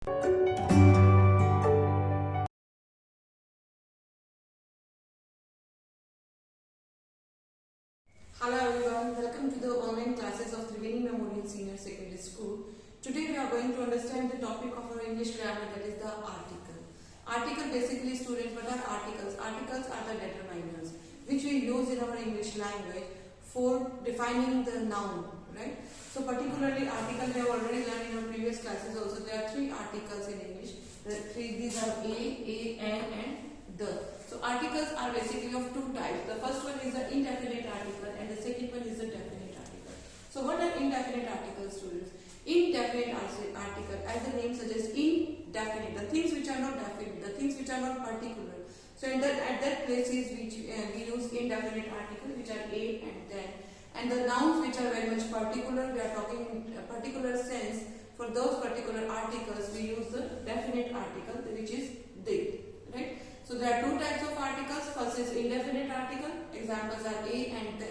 Hello everyone, welcome to the online classes of Triveni Memorial Senior Secondary School. Today we are going to understand the topic of our English grammar, that is the article. Article basically, students, what are articles? Articles are the determiners which we use in our English language for defining the noun, right? So particularly article we have already learned in our previous classes also. There are three articles in English. These are and the. So articles are basically of two types. The first one is the indefinite article and the second one is the definite article. So what are indefinite articles, students? Indefinite article, as the name suggests, indefinite, the things which are not definite, the things which are not particular. So at that places which we use indefinite article, which are a and then. And the nouns which are very much particular, we are talking in a particular sense. For those particular articles, we use the definite article, which is they, right? So there are two types of articles. First is indefinite article. Examples are a and the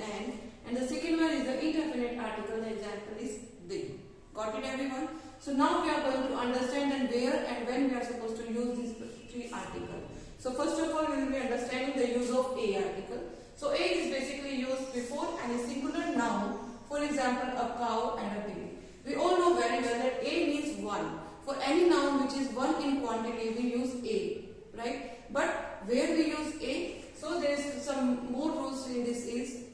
and the second one is the indefinite article. The example is they. Got it, everyone? So now we are going to understand and where and when we are supposed to use these three articles. So first of all, we will be understanding the use of a article. So a is basically used before any singular noun. For example, a cow and a baby. We all know very well that a means one. For any noun which is one in quantity, we use a, right? But where we use a, so there is some more rules in this is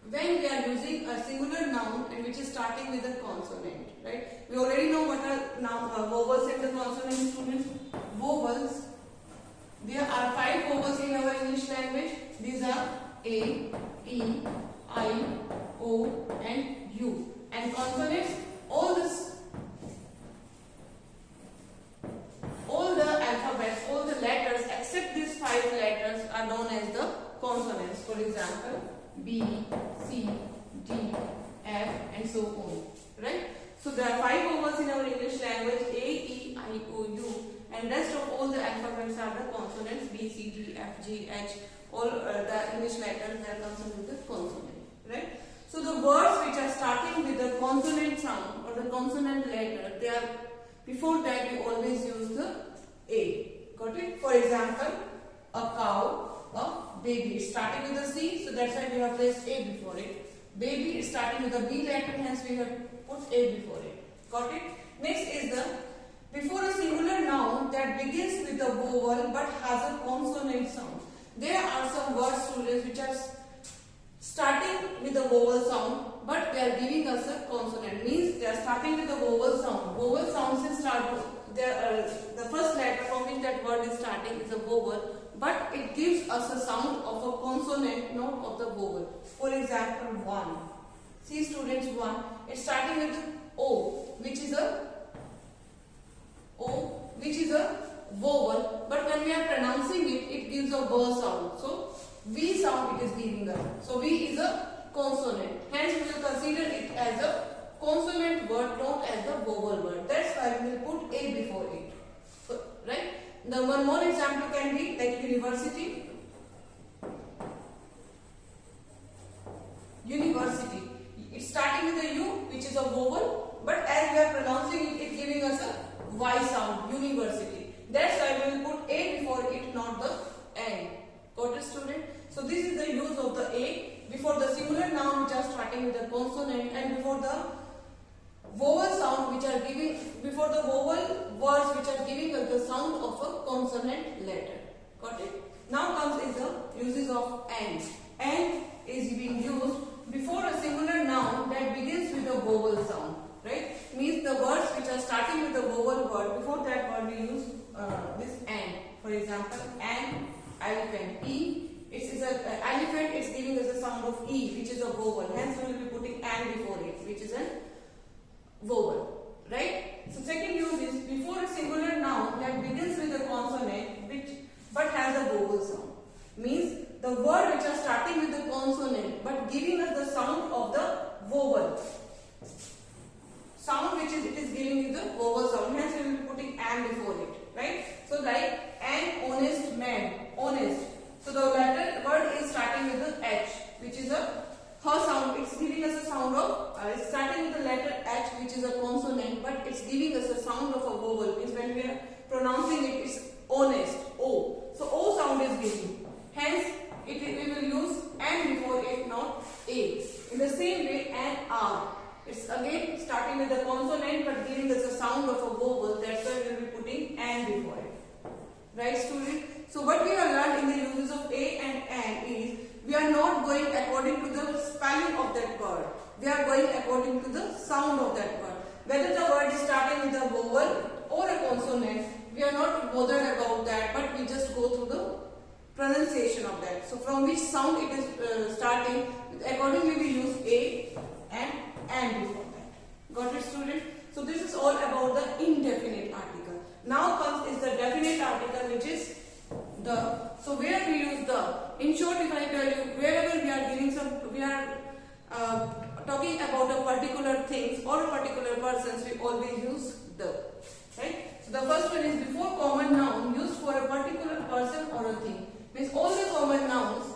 when we are using a singular noun and which is starting with a consonant, right? We already know what are noun vowels and the consonant, students. Vowels. There are 5 vowels in our English language. These are a, e, I, o, and u. And consonants, all the alphabets, all the letters except these 5 letters are known as the consonants. For example, B, C, D, F, and so on. Right? So there are 5 vowels in our English language: A, E, I, O, U, and rest of all the alphabets are the consonants: B, C, D, F, G, H. All the English letters that comes with the consonant. Right? So the words which are starting with the consonant sound or the consonant letter, they are before that we always use the a. Got it? For example, a cow, a baby. It's starting with a C, so that's why we have placed a before it. Baby is starting with a B letter, hence we have put a before it. Got it? Next is the before a singular noun that begins with a vowel but has a consonant sound. There are some words, students, which are starting with a vowel sound but they are giving us a consonant. Means they are starting with a vowel sound. Vowel sounds is the first letter from which that word is starting is a vowel, but it gives us a sound of a consonant, not of the vowel. For example, one. See, students, one. It's starting with O, which is a vowel, but when we are pronouncing it, it gives a V sound. So V sound it is giving us. So V is a consonant. Hence, we will consider it as a consonant word, not as the vowel word. That's why we will put a before it. So, right? The one more example can be like university. University. It's starting with a U, which is a vowel, but as we are pronouncing it, it's giving us a Y sound. University. That's why we will put a before it, not the N. Got it, student? So this is the use of the a before the singular noun which are starting with a consonant and before the vowel sound which are giving, before the vowel words which are giving us the sound of a consonant letter. Got it? Now comes is the uses of and. And is being used before a singular noun that begins with a vowel sound. Right? Means the words which are starting with a vowel word, before that word we use this and. For example, an elephant. E. It is an elephant. It's giving us the sound of E, which is a vowel. Hence, we will be putting an before it, which is a vowel, right? So second use is before a singular noun that begins with a consonant which but has a vowel sound. Means the word which are starting with the consonant but giving us the sound of the vowel. Sound which is it is giving you the vowel sound. Hence we will be putting an before it, right? So like an honest man, honest. So the letter word is starting with the H, which is a her sound. It's giving us a sound of it's starting with the letter H, which is a consonant, but it's giving us a sound of a vowel. Means Right, student? So what we have learned in the uses of a and an is we are not going according to the spelling of that word. We are going according to the sound of that word. Whether the word is starting with a vowel or a consonant, we are not bothered about that, but we just go through the pronunciation of that. So from which sound it is starting, accordingly we use a and an before that. Got it, student? So this is all about the indefinite article. Now comes is the definite article, which is the. So where we use the. In short, if I tell you, wherever we are giving some, we are talking about a particular things or a particular persons, we always use the. Right? So the first one is before common noun used for a particular person or a thing. Means all the common nouns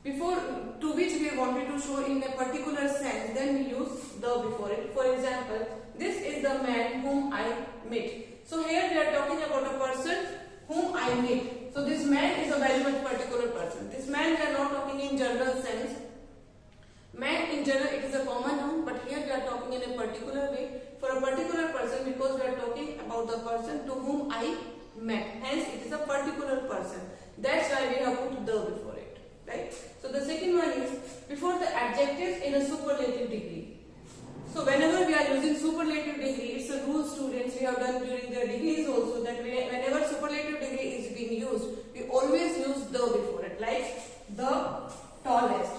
before to which we wanted to show in a particular sense, then we use the before it. For example, this is the man whom I met. So here we are talking about a person whom I met. So this man is a very much particular person. This man we are not talking in general sense. Man in general it is a common noun, but here we are talking in a particular way for a particular person because we are talking about the person to whom I met. Hence it is a particular person. That's why we have put the before it. Right? So the second one is before the adjectives in a superlative degree. So whenever we are using superlative degree, it's a rule, students, we have done during the degrees also, that whenever superlative degree is being used, we always use the before it. Like the tallest,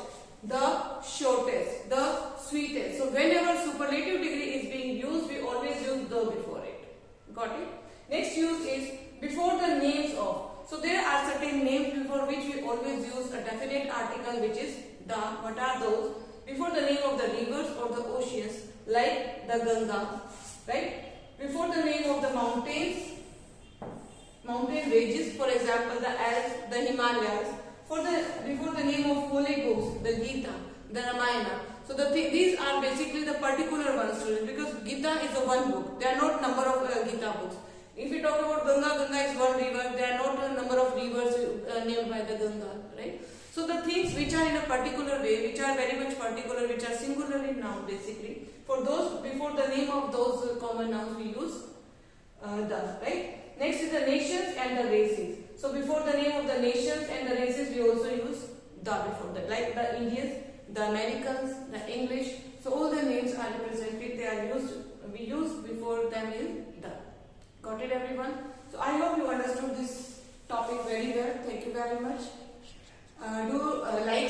the shortest, the sweetest. So whenever superlative degree is being used, we always use the before it. Got it? Next use is before the names of. So there are certain names before which we always use a definite article, which is the. What are those? Before the name of the rivers or the oceans, like the Ganga, right? Before the name of the mountains, mountain ranges, for example, the Alps, the Himalayas. Before the name of holy books, the Gita, the Ramayana. So these are basically the particular ones, because Gita is a one book. There are not number of Gita books. If we talk about Ganga, Ganga is one river. There are not a number of rivers named by the Ganga, right? So the things which are in a particular way, which are very much particular, which are singularly noun basically, for those before the name of those common nouns we use the, right? Next is the nations and the races. So before the name of the nations and the races we also use the before that, like the Indians, the Americans, the English. So all the names are represented, they are used, we use before them in the. Got it, everyone? So I hope you understood this topic very well. Thank you very much. Do like